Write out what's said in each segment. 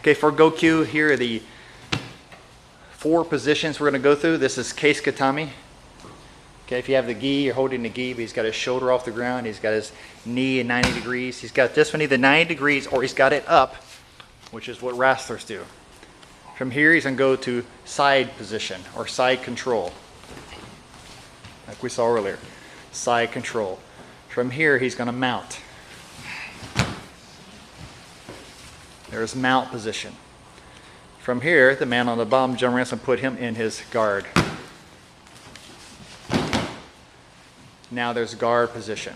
Okay, for Gokyu, here are the 4 positions we're going to go through. This is case katami. Okay, if you have the gi, you're holding the gi, but he's got his shoulder off the ground. He's got his knee at 90 degrees. He's got this one either 90 degrees or he's got it up, which is what wrestlers do. From here, he's going to go to side position or side control, like we saw earlier. Side control. From here, he's going to mount. There's mount position. From here, the man on the bottom, John Ransom, put him in his guard. Now there's guard position.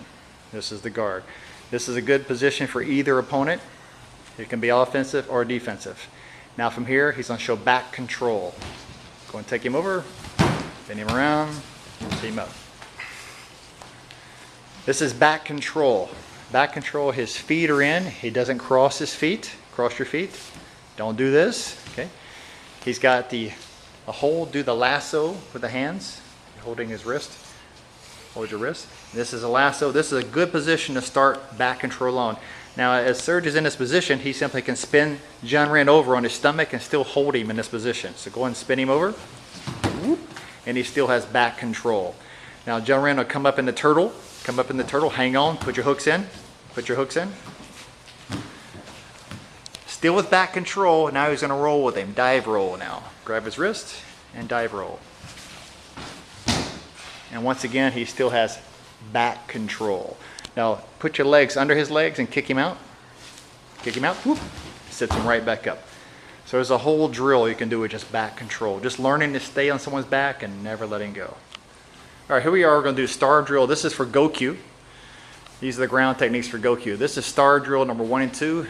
This is the guard. This is a good position for either opponent. It can be offensive or defensive. Now from here, he's going to show back control. Go and take him over, bend him around, tee him up. This is back control. Back control, his feet are in. He doesn't cross his feet. Cross your feet. Don't do this. Okay. He's got a hold, do the lasso with the hands. You're holding his wrist. Hold your wrist. This is a lasso. This is a good position to start back control on. Now, as Serge is in this position, he simply can spin John Rand over on his stomach and still hold him in this position. So go ahead and spin him over. And he still has back control. Now, John Rand will come up in the turtle. Come up in the turtle. Hang on. Put your hooks in. Put your hooks in. Still with back control. Now he's going to roll with him. Dive roll now. Grab his wrist and dive roll. And once again, he still has back control. Now, put your legs under his legs and kick him out. Kick him out. Whoop. Sits him right back up. So there's a whole drill you can do with just back control. Just learning to stay on someone's back and never letting go. All right, here we are. We're going to do star drill. This is for Gokyu. These are the ground techniques for Gokyu. This is star drill number 1 and 2.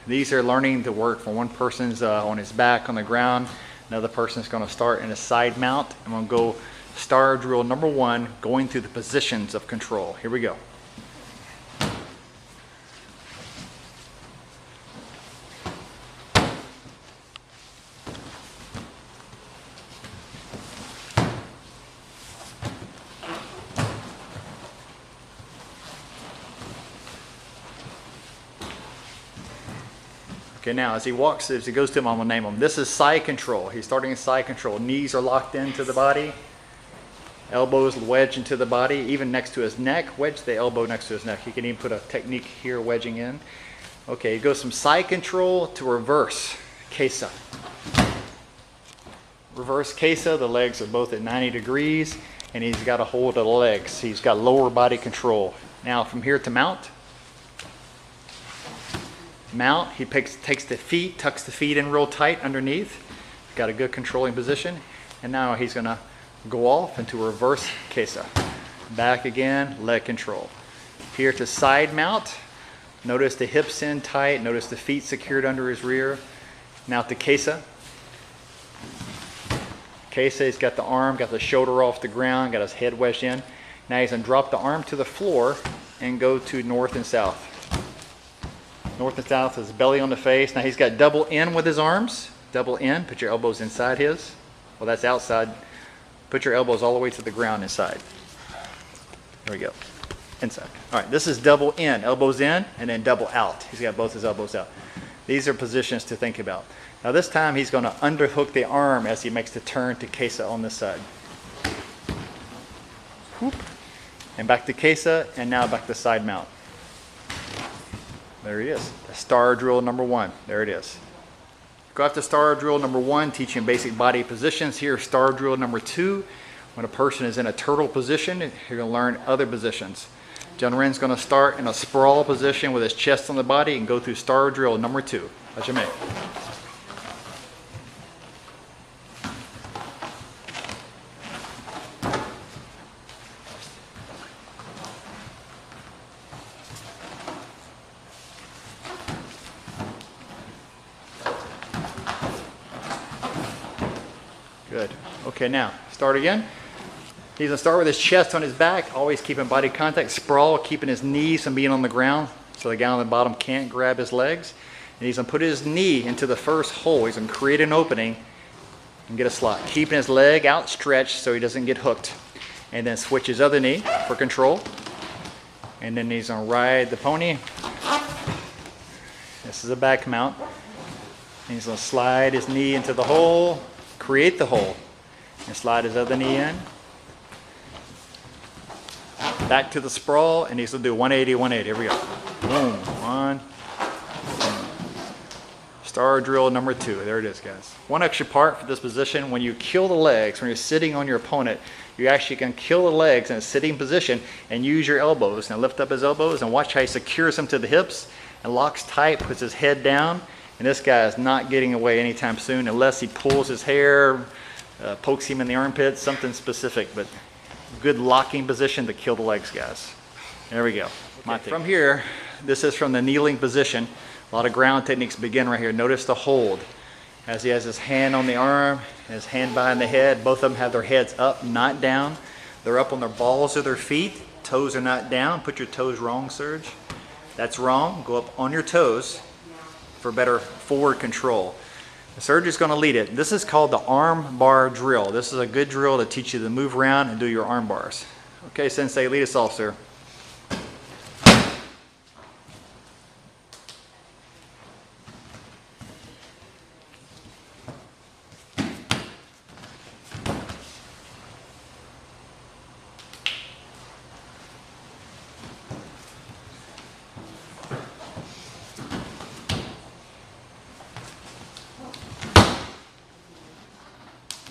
These are learning to work from one person's on his back on the ground. Another person's going to start in a side mount. I'm going to go star drill number 1, going through the positions of control. Here we go. Okay, now as he walks, as he goes to him, I'm going to name him. This is side control. He's starting in side control. Knees are locked into the body. Elbows wedged into the body, even next to his neck. Wedge the elbow next to his neck. He can even put a technique here, wedging in. Okay, he goes from side control to reverse kesa. Reverse kesa, the legs are both at 90 degrees, and he's got a hold of the legs. He's got lower body control. Now from here to mount. Mount, he takes the feet, tucks the feet in real tight underneath. Got a good controlling position. And now he's going to go off into reverse kesa. Back again, leg control. Here to side mount. Notice the hips in tight. Notice the feet secured under his rear. Now to kesa. Kesa, he's got the arm, got the shoulder off the ground, got his head wedged in. Now he's going to drop the arm to the floor and go to north and south. North and south, his belly on the face. Now he's got double in with his arms. Double in. Put your elbows inside his. Well, that's outside. Put your elbows all the way to the ground inside. There we go. Inside. All right, this is double in. Elbows in and then double out. He's got both his elbows out. These are positions to think about. Now this time he's going to underhook the arm as he makes the turn to kesa on this side. Whoop. And back to kesa, and now back to side mount. There he is. Star drill number 1. There it is. Go after star drill number 1, teaching basic body positions. Here, star drill number 2. When a person is in a turtle position, you're going to learn other positions. John Ren's going to start in a sprawl position with his chest on the body and go through star drill number 2. Hajime. Good. Okay, now start again. He's going to start with his chest on his back, always keeping body contact, sprawl, keeping his knees from being on the ground so the guy on the bottom can't grab his legs. And he's going to put his knee into the first hole. He's going to create an opening and get a slot, keeping his leg outstretched so he doesn't get hooked. And then switch his other knee for control. And then he's going to ride the pony. This is a back mount. And he's going to slide his knee into the hole, create the hole, and slide his other knee in. Back to the sprawl, and he's going to do 180, 180. Here we go. Boom. One. Star drill number 2. There it is, guys. One extra part for this position: when you kill the legs, when you're sitting on your opponent, you actually can kill the legs in a sitting position and use your elbows. Now lift up his elbows and watch how he secures them to the hips and locks tight, puts his head down. And this guy is not getting away anytime soon unless he pulls his hair, pokes him in the armpit, something specific. But good locking position to kill the legs, guys. There we go. Okay. From here, this is from the kneeling position. A lot of ground techniques begin right here. Notice the hold. As he has his hand on the arm, his hand behind the head, both of them have their heads up, not down. They're up on their balls of their feet. Toes are not down. Put your toes wrong, Serge. That's wrong. Go up on your toes for better forward control. Serge is going to lead it. This is called the arm bar drill. This is a good drill to teach you to move around and do your arm bars. Okay, Sensei, lead us off, sir.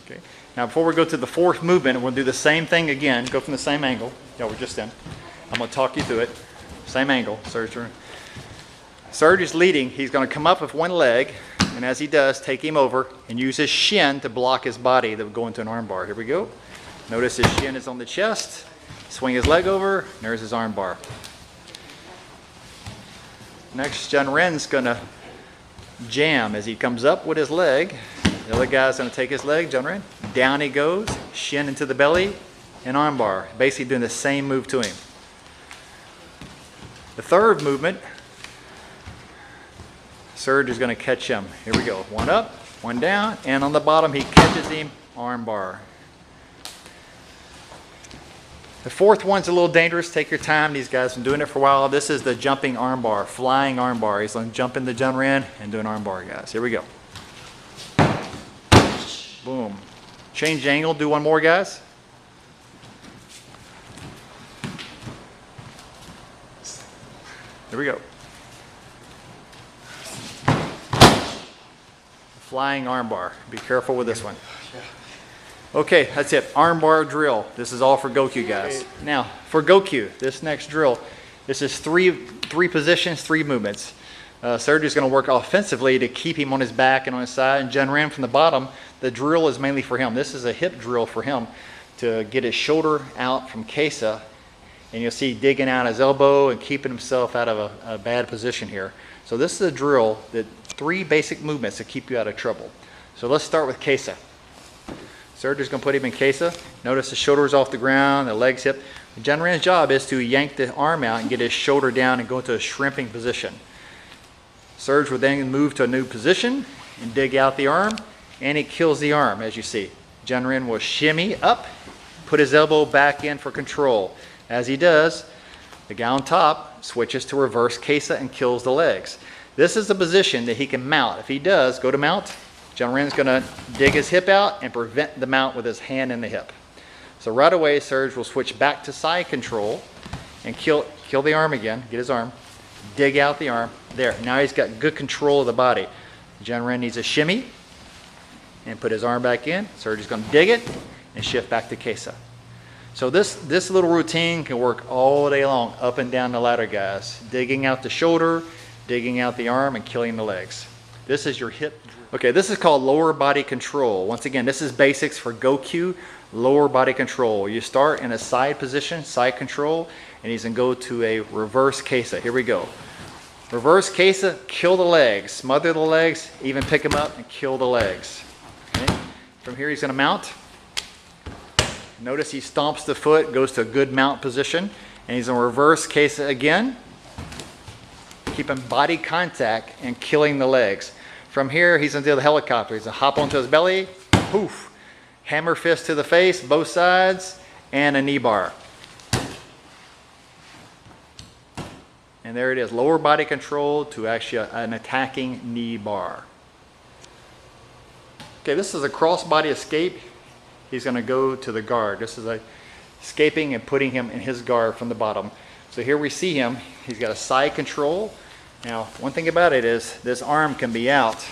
Okay. Now before we go to the fourth movement, we'll do the same thing again. Go from the same angle. Yeah, we're just in. I'm going to talk you through it. Same angle. Serge is leading. He's going to come up with one leg, and as he does, take him over and use his shin to block his body that would go into an arm bar. Here we go. Notice his shin is on the chest. Swing his leg over. There's his arm bar. Next, Junren's going to jam as he comes up with his leg. The other guy's going to take his leg, Junren. Down he goes, shin into the belly, and arm bar. Basically doing the same move to him. The third movement, Serge is going to catch him. Here we go. One up, one down, and on the bottom he catches him, arm bar. The fourth one's a little dangerous. Take your time. These guys have been doing it for a while. This is the jumping arm bar, flying arm bar. He's going to jump into Junren and do an arm bar, guys. Here we go. Boom. Change angle. Do one more, guys. Here we go. Flying arm bar. Be careful with this one. Okay, that's it. Arm bar drill. This is all for Gokyu, guys. Now, for Gokyu, this next drill, this is three positions, 3 movements. Serge is going to work offensively to keep him on his back and on his side. And Junren from the bottom, the drill is mainly for him. This is a hip drill for him to get his shoulder out from Kesa. And you'll see digging out his elbow and keeping himself out of a bad position here. So this is a drill, that 3 basic movements to keep you out of trouble. So let's start with Kesa. Serge is going to put him in Kesa. Notice the shoulders off the ground, the legs hip. Junren's job is to yank the arm out and get his shoulder down and go into a shrimping position. Serge will then move to a new position and dig out the arm, and he kills the arm, as you see. Junren will shimmy up, put his elbow back in for control. As he does, the guy on top switches to reverse Kesa and kills the legs. This is the position that he can mount. If he does, go to mount. Junren's going to dig his hip out and prevent the mount with his hand in the hip. So right away, Serge will switch back to side control and kill the arm again, get his arm, dig out the arm. There, now he's got good control of the body. Junren needs a shimmy and put his arm back in. Serge is going to dig it and shift back to Kesa. So this little routine can work all day long, up and down the ladder, guys. Digging out the shoulder, digging out the arm, and killing the legs. This is your hip. Okay, this is called lower body control. Once again, this is basics for Gokyu, lower body control. You start in a side position, side control, and he's going to go to a reverse Kesa. Here we go. Reverse Kesa, kill the legs, smother the legs, even pick them up and kill the legs. Okay? From here he's going to mount. Notice he stomps the foot, goes to a good mount position, and he's going to reverse Kesa again, keeping body contact and killing the legs. From here he's going to do the helicopter. He's going to hop onto his belly, poof, hammer fist to the face, both sides, and a knee bar. And there it is, lower body control to actually an attacking knee bar. Okay, this is a crossbody escape. He's going to go to the guard. This is a escaping and putting him in his guard from the bottom. So here we see him. He's got a side control. Now, one thing about it is this arm can be out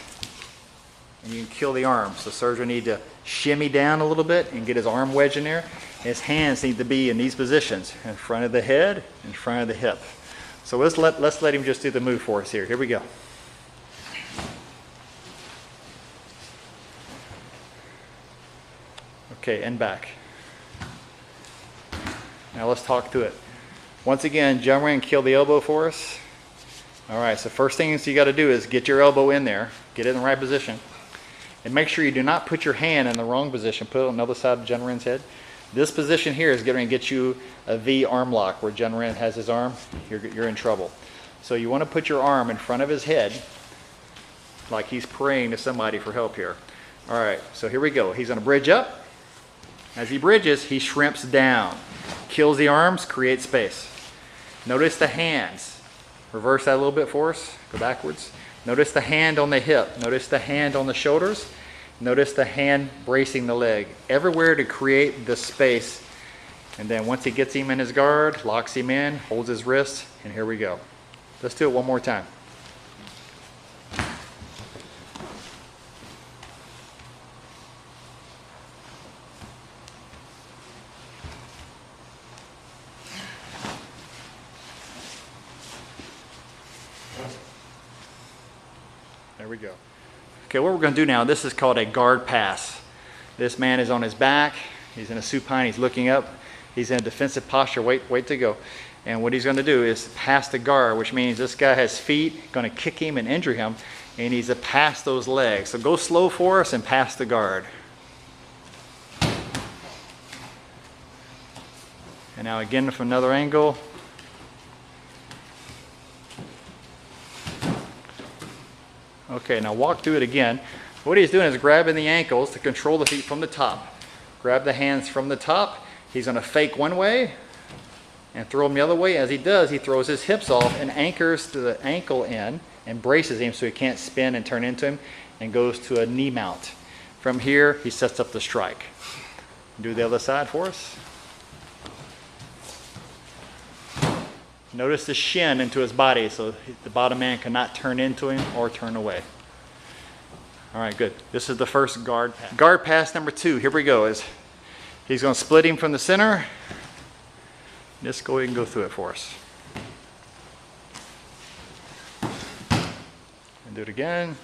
and you can kill the arm. So the surgeon need to shimmy down a little bit and get his arm wedged in there. His hands need to be in these positions, in front of the head, in front of the hip. So let's let him just do the move for us here. Here we go. Okay, and back. Now let's talk through it. Once again, Junran, kill the elbow for us. All right, so first things you got to do is get your elbow in there, get it in the right position, and make sure you do not put your hand in the wrong position. Put it on the other side of Junran's head. This position here is going to get you a V arm lock where Junran has his arm. You're in trouble. So you want to put your arm in front of his head like he's praying to somebody for help here. All right, so here we go. He's going to bridge up. As he bridges, he shrimps down. Kills the arms, creates space. Notice the hands. Reverse that a little bit for us. Go backwards. Notice the hand on the hip. Notice the hand on the shoulders. Notice the hand bracing the leg. Everywhere to create the space. And then once he gets him in his guard, locks him in, holds his wrist, and here we go. Let's do it one more time. There we go. Okay, what we're going to do now, this is called a guard pass. This man is on his back. He's in a supine. He's looking up. He's in a defensive posture. Wait to go. And what he's going to do is pass the guard, which means this guy has feet, going to kick him and injure him, and he needs to pass those legs. So go slow for us and pass the guard. And now again from another angle. Okay, now walk through it again. What he's doing is grabbing the ankles to control the feet from the top. Grab the hands from the top. He's going to fake one way and throw them the other way. As he does, he throws his hips off and anchors to the ankle in and braces him so he can't spin and turn into him, and goes to a knee mount. From here, he sets up the strike. Do the other side for us. Notice the shin into his body so the bottom man cannot turn into him or turn away. All right, good. This is the first guard pass. Guard pass number 2. Here we go. He's going to split him from the center. Just go ahead and go through it for us. And do it again.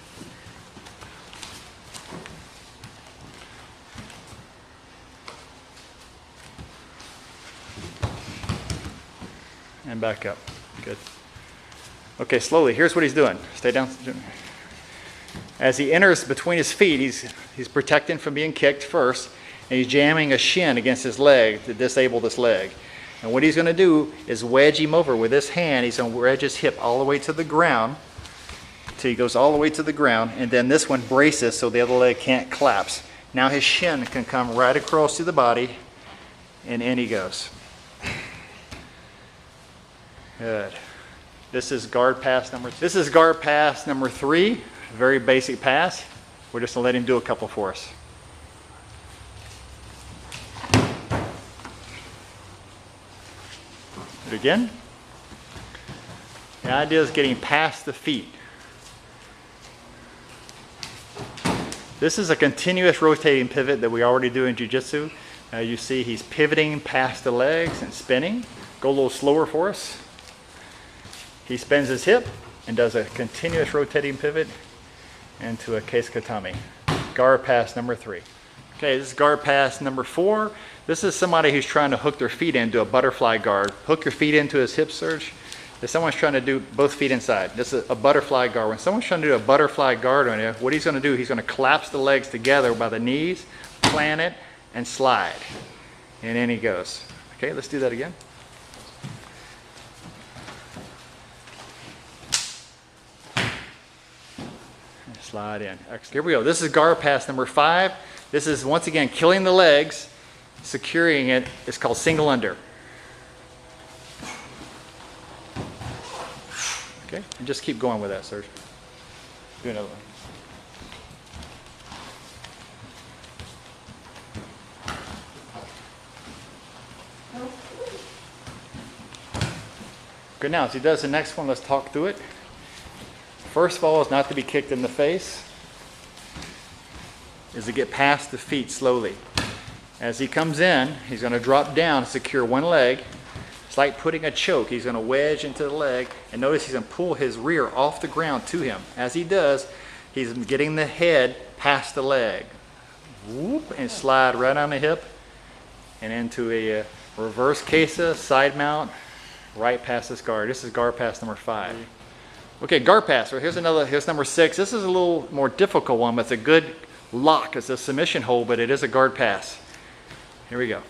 And back up. Good. Okay, slowly. Here's what he's doing. Stay down. As he enters between his feet, he's protecting from being kicked first, and he's jamming a shin against his leg to disable this leg. And what he's going to do is wedge him over with his hand. He's going to wedge his hip all the way to the ground till he goes all the way to the ground, and then this one braces so the other leg can't collapse. Now his shin can come right across to the body, and in he goes. Good. This is guard pass number 3. Very basic pass. We're just going to let him do a couple for us. Do it again. The idea is getting past the feet. This is a continuous rotating pivot that we already do in Jiu-Jitsu. You see he's pivoting past the legs and spinning. Go a little slower for us. He spins his hip and does a continuous rotating pivot into a case katami. Guard pass number 3. Okay, this is guard pass number 4. This is somebody who's trying to hook their feet into a butterfly guard. Hook your feet into his hip surge. If someone's trying to do both feet inside, this is a butterfly guard. When someone's trying to do a butterfly guard on you, what he's going to do, he's going to collapse the legs together by the knees, plant it, and slide. And in he goes. Okay, let's do that again. Slide in. Excellent. Here we go. This is guard pass number 5. This is once again killing the legs, securing it. It's called single under. Okay, and just keep going with that, Serge. Do another one. Okay, now as he does the next one, let's talk through it. First of all is not to be kicked in the face, is to get past the feet slowly. As he comes in, he's going to drop down, secure one leg. It's like putting a choke. He's going to wedge into the leg, and notice he's going to pull his rear off the ground to him. As he does, he's getting the head past the leg. Whoop, and slide right on the hip and into a reverse kesa, side mount, right past this guard. This is guard pass number 5. Okay, guard pass. So here's number 6. This is a little more difficult one, but it's a good lock. It's a submission hold, but it is a guard pass. Here we go.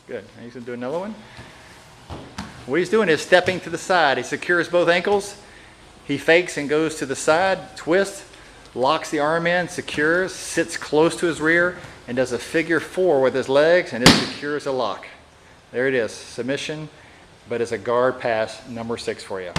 Good. Now he's going to do another one. What he's doing is stepping to the side. He secures both ankles. He fakes and goes to the side, twists, locks the arm in, secures, sits close to his rear, and does a figure 4 with his legs, and it secures a lock. There it is. Submission, but it's a guard pass number 6 for you.